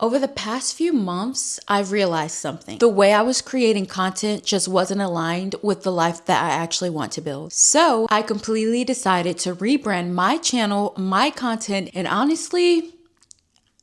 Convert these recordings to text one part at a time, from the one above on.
Over the past few months, I've realized something. The way I was creating content just wasn't aligned with the life that I actually want to build. So I completely decided to rebrand my channel, my content, and honestly,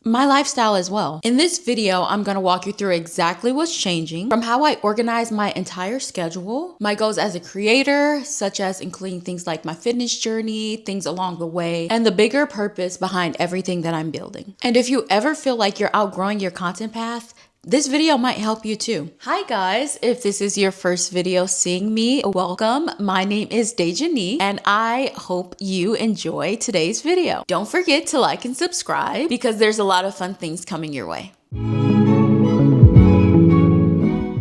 my lifestyle as well. In this video, I'm gonna walk you through exactly what's changing, from how I organize my entire schedule, my goals as a creator, such as including things like my fitness journey, things along the way, and the bigger purpose behind everything that I'm building. And if you ever feel like you're outgrowing your content path, this video might help you too. Hi guys, if this is your first video seeing me, welcome. My name is Dejahnique and I hope you enjoy today's video. Don't forget to like and subscribe because there's a lot of fun things coming your way.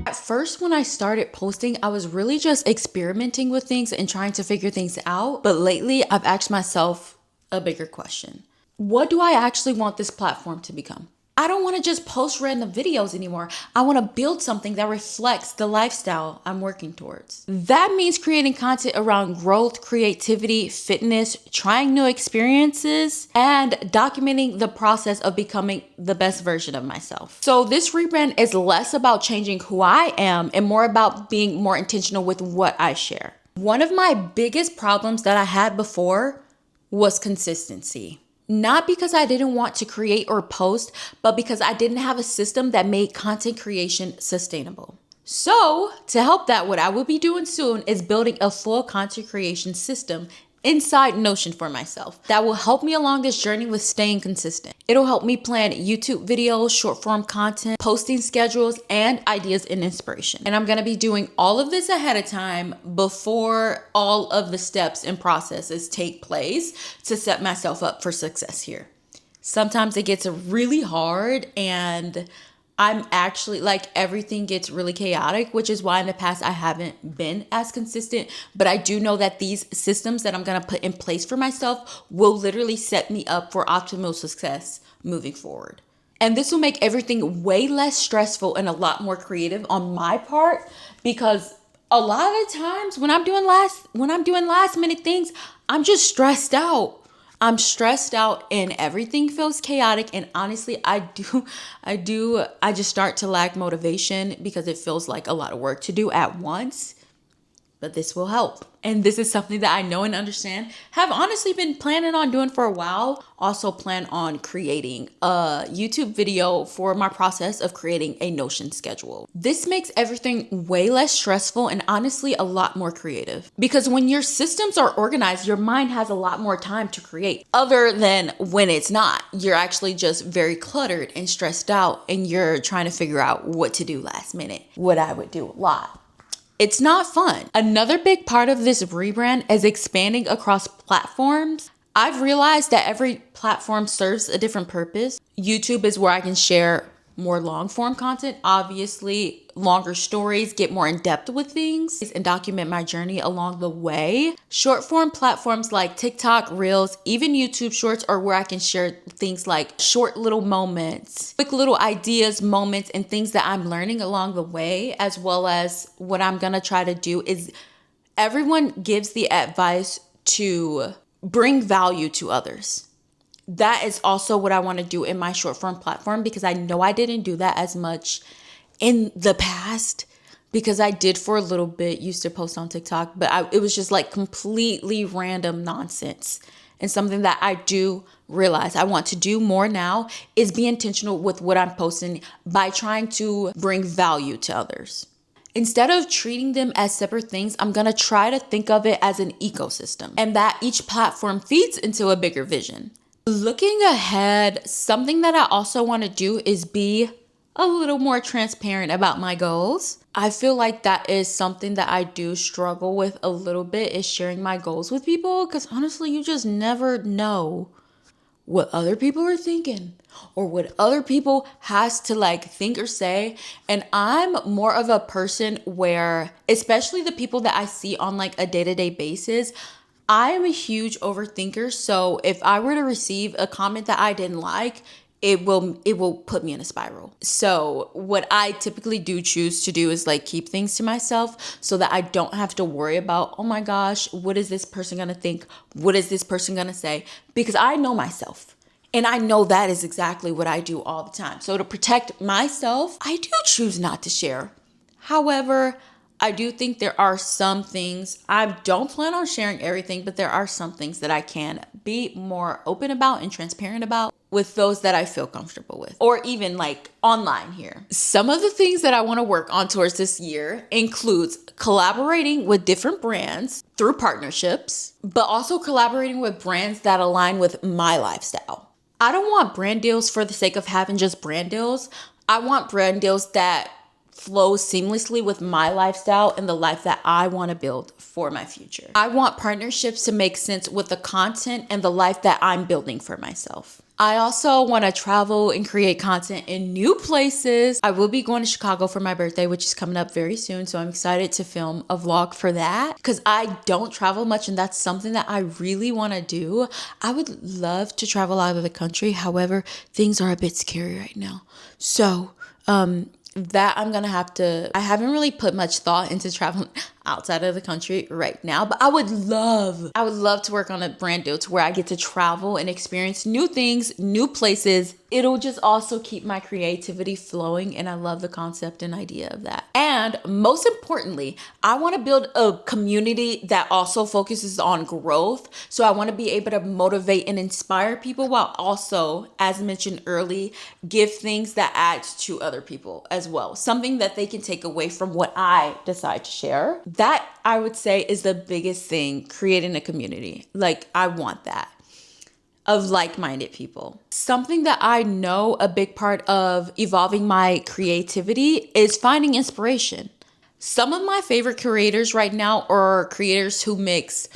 At first, when I started posting, I was really just experimenting with things and trying to figure things out. But lately, I've asked myself a bigger question. What do I actually want this platform to become? I don't want to just post random videos anymore. I want to build something that reflects the lifestyle I'm working towards. That means creating content around growth, creativity, fitness, trying new experiences, and documenting the process of becoming the best version of myself. So this rebrand is less about changing who I am and more about being more intentional with what I share. One of my biggest problems that I had before was consistency. Not because I didn't want to create or post, but because I didn't have a system that made content creation sustainable. So to help that, what I will be doing soon is building a full content creation system inside Notion for myself that will help me along this journey with staying consistent. It'll help me plan YouTube videos, short form content, posting schedules, and ideas and inspiration. And I'm gonna be doing all of this ahead of time before all of the steps and processes take place to set myself up for success here. Sometimes it gets really hard and I'm actually like everything gets really chaotic, which is why in the past I haven't been as consistent. But I do know that these systems that I'm going to put in place for myself will literally set me up for optimal success moving forward. And this will make everything way less stressful and a lot more creative on my part, because a lot of times when I'm doing last minute things, I'm just stressed out. I'm stressed out and everything feels chaotic. And honestly, I just start to lack motivation because it feels like a lot of work to do at once. But this will help. And this is something that I know and understand, have honestly been planning on doing for a while. Also plan on creating a YouTube video for my process of creating a Notion schedule. This makes everything way less stressful and honestly a lot more creative. Because when your systems are organized, your mind has a lot more time to create. Other than when it's not, you're actually just very cluttered and stressed out and you're trying to figure out what to do last minute. What I would do a lot. It's not fun. Another big part of this rebrand is expanding across platforms. I've realized that every platform serves a different purpose. YouTube is where I can share more long form content, obviously longer stories, get more in depth with things and document my journey along the way. Short form platforms like TikTok, Reels, even YouTube Shorts are where I can share things like short little moments, quick little ideas, moments, and things that I'm learning along the way, as well as what I'm gonna try to do is everyone gives the advice to bring value to others. That is also what I want to do in my short form platform, because I know I didn't do that as much in the past, because I did for a little bit used to post on TikTok, but it was just like completely random nonsense. And something that I do realize I want to do more now is be intentional with what I'm posting by trying to bring value to others. Instead of treating them as separate things, I'm going to try to think of it as an ecosystem and that each platform feeds into a bigger vision. Looking ahead, something that I also want to do is be a little more transparent about my goals. I feel like that is something that I do struggle with a little bit, is sharing my goals with people, because honestly, you just never know what other people are thinking or what other people has to like think or say. And I'm more of a person where, especially the people that I see on like a day-to-day basis, I am a huge overthinker. So if I were to receive a comment that I didn't like, it will put me in a spiral. So what I typically do choose to do is like keep things to myself so that I don't have to worry about, oh my gosh, what is this person gonna think? What is this person gonna say? Because I know myself. And I know that is exactly what I do all the time. So to protect myself, I do choose not to share. However, I do think there are some things, I don't plan on sharing everything, but there are some things that I can be more open about and transparent about with those that I feel comfortable with, or even like online here. Some of the things that I want to work on towards this year includes collaborating with different brands through partnerships, but also collaborating with brands that align with my lifestyle. I don't want brand deals for the sake of having just brand deals. I want brand deals that flows seamlessly with my lifestyle and the life that I want to build for my future. I want partnerships to make sense with the content and the life that I'm building for myself. I also want to travel and create content in new places. I will be going to Chicago for my birthday, which is coming up very soon. So I'm excited to film a vlog for that because I don't travel much and that's something that I really want to do. I would love to travel out of the country. However, things are a bit scary right now. So, that I'm gonna have to, I haven't really put much thought into traveling outside of the country right now, but I would love to work on a brand deal to where I get to travel and experience new things, new places. It'll just also keep my creativity flowing, and I love the concept and idea of that. And most importantly, I want to build a community that also focuses on growth. So I want to be able to motivate and inspire people while also, as mentioned early, give things that add to other people as well. Something that they can take away from what I decide to share. That I would say is the biggest thing, creating a community. Like I want that. Of like-minded people. Something that I know a big part of evolving my creativity is finding inspiration. Some of my favorite creators right now are creators who mix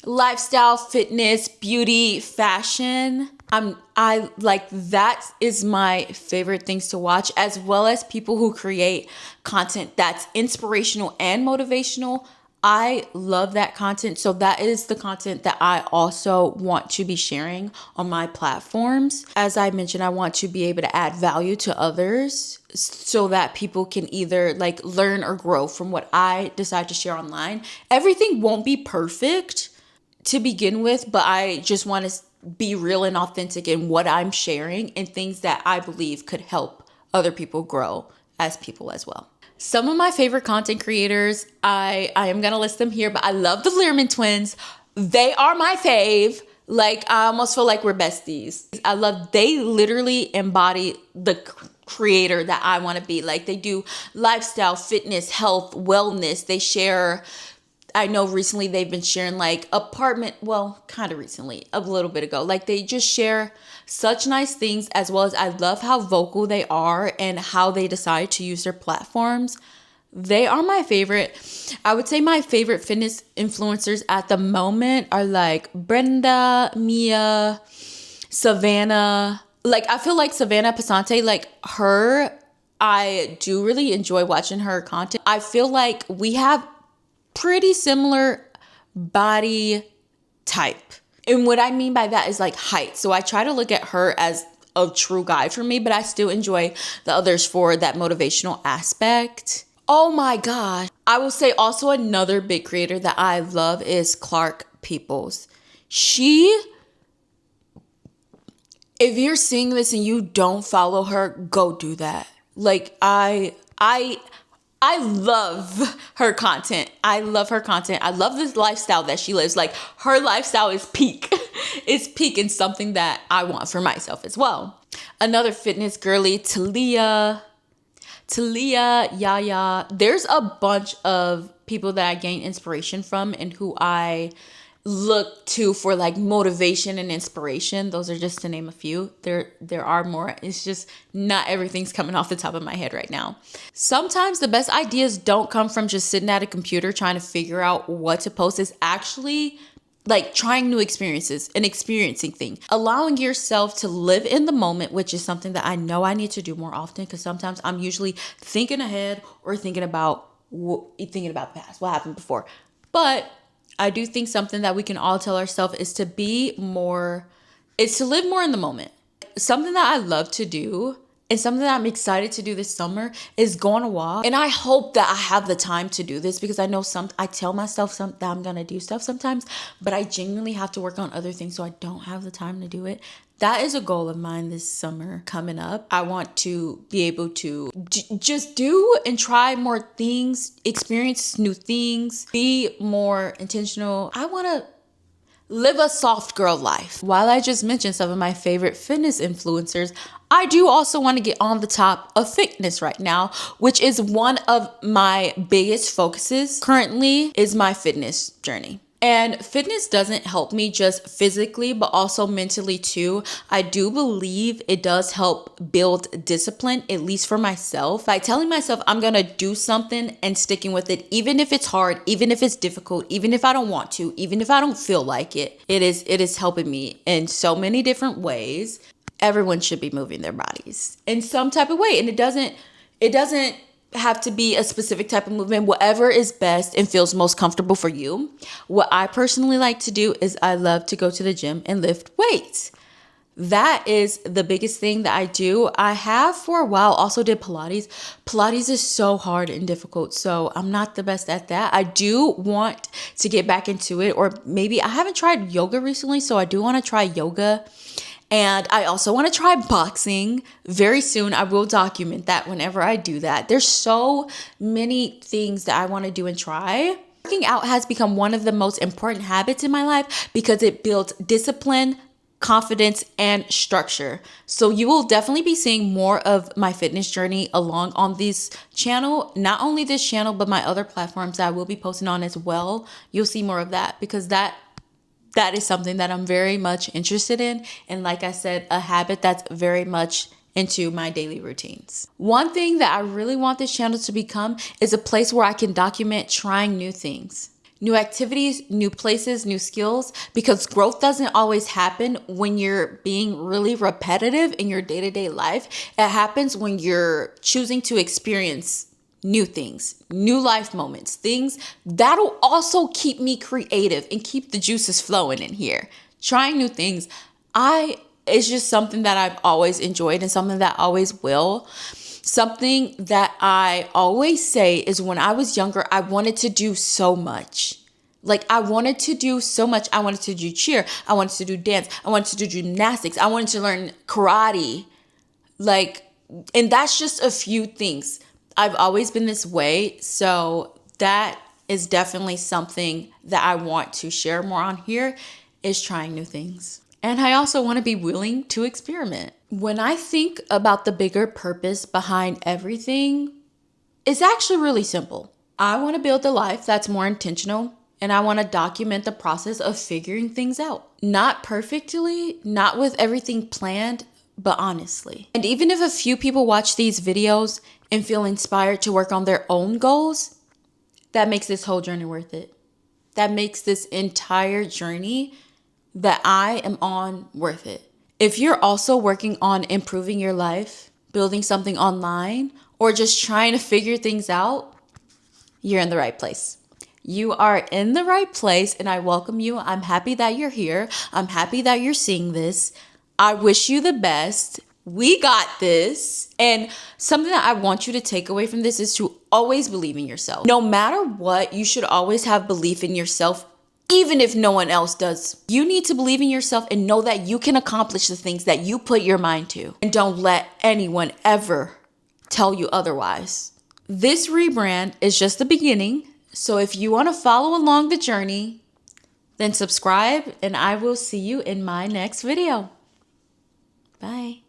lifestyle, fitness, beauty, fashion. I like that is my favorite things to watch, as well as people who create content that's inspirational and motivational. I love that content. So that is the content that I also want to be sharing on my platforms. As I mentioned, I want to be able to add value to others so that people can either like learn or grow from what I decide to share online. Everything won't be perfect to begin with, but I just want to be real and authentic in what I'm sharing and things that I believe could help other people grow as people as well. Some of my favorite content creators, I am going to list them here, but I love the Learman twins. They are my fave. Like, I almost feel like we're besties. They literally embody the creator that I want to be. Like, they do lifestyle, fitness, health, wellness. They share, I know recently they've been sharing like kind of recently, a little bit ago. Like, they just share such nice things, as well as I love how vocal they are and how they decide to use their platforms. They are my favorite. I would say my favorite fitness influencers at the moment are like Brenda, Mia, Savannah. Like, I feel like Savannah Pasante, like her, I do really enjoy watching her content. I feel like we have pretty similar body type. And what I mean by that is like height. So I try to look at her as a true guide for me, but I still enjoy the others for that motivational aspect. Oh my God. I will say also another big creator that I love is Clark Peoples. If you're seeing this and you don't follow her, go do that. Like I love her content. I love her content. I love this lifestyle that she lives. Like, her lifestyle is peak. It's peak and something that I want for myself as well. Another fitness girly, Talia, Yaya. There's a bunch of people that I gain inspiration from and who I look to for like motivation and inspiration. Those are just to name a few. There are more. It's just not everything's coming off the top of my head right now. Sometimes the best ideas don't come from just sitting at a computer trying to figure out what to post. It's actually like trying new experiences, an experiencing thing, allowing yourself to live in the moment, which is something that I know I need to do more often, because sometimes I'm usually thinking ahead or thinking about the past, what happened before. But I do think something that we can all tell ourselves is to live more in the moment. Something that I love to do And something that I'm excited to do this summer is go on a walk. And I hope that I have the time to do this, because I know I tell myself that I'm gonna do stuff sometimes, but I genuinely have to work on other things, so I don't have the time to do it. That is a goal of mine this summer coming up. I want to be able to just do and try more things, experience new things, be more intentional. I want to live a soft girl life. While I just mentioned some of my favorite fitness influencers, I do also want to get on the top of fitness right now, which is one of my biggest focuses currently, is my fitness journey. And fitness doesn't help me just physically, but also mentally too. I do believe it does help build discipline, at least for myself. By telling myself I'm gonna do something and sticking with it, even if it's hard, even if it's difficult, even if I don't want to, even if I don't feel like it, it is helping me in so many different ways. Everyone should be moving their bodies in some type of way. And it doesn't have to be a specific type of movement, whatever is best and feels most comfortable for you. What I personally like to do is I love to go to the gym and lift weights. That is the biggest thing that I do. I have for a while also did Pilates. Pilates is so hard and difficult, so I'm not the best at that. I do want to get back into it, or maybe I haven't tried yoga recently, so I do want to try yoga. And I also want to try boxing very soon. I will document that whenever I do that. There's so many things that I want to do and try. Working out has become one of the most important habits in my life because it builds discipline, confidence, and structure. So you will definitely be seeing more of my fitness journey along on this channel. Not only this channel, but my other platforms that I will be posting on as well. You'll see more of that, because that is something that I'm very much interested in. And like I said, a habit that's very much into my daily routines. One thing that I really want this channel to become is a place where I can document trying new things, new activities, new places, new skills, because growth doesn't always happen when you're being really repetitive in your day-to-day life. It happens when you're choosing to experience new things, new life moments, things that'll also keep me creative and keep the juices flowing in here. Trying new things, it's just something that I've always enjoyed and something that I always will. Something that I always say is when I was younger, I wanted to do so much. I wanted to do so much. I wanted to do cheer. I wanted to do dance. I wanted to do gymnastics. I wanted to learn karate. And that's just a few things. I've always been this way, so that is definitely something that I want to share more on here, is trying new things. And I also want to be willing to experiment. When I think about the bigger purpose behind everything, it's actually really simple. I want to build a life that's more intentional, and I want to document the process of figuring things out. Not perfectly, not with everything planned, but honestly. And even if a few people watch these videos and feel inspired to work on their own goals, that makes this whole journey worth it. That makes this entire journey that I am on worth it. If you're also working on improving your life, building something online, or just trying to figure things out, you're in the right place. You are in the right place, and I welcome you. I'm happy that you're here. I'm happy that you're seeing this. I wish you the best. We got this. And something that I want you to take away from this is to always believe in yourself. No matter what, you should always have belief in yourself, even if no one else does. You need to believe in yourself and know that you can accomplish the things that you put your mind to. And don't let anyone ever tell you otherwise. This rebrand is just the beginning. So if you want to follow along the journey, then subscribe, and I will see you in my next video. Bye.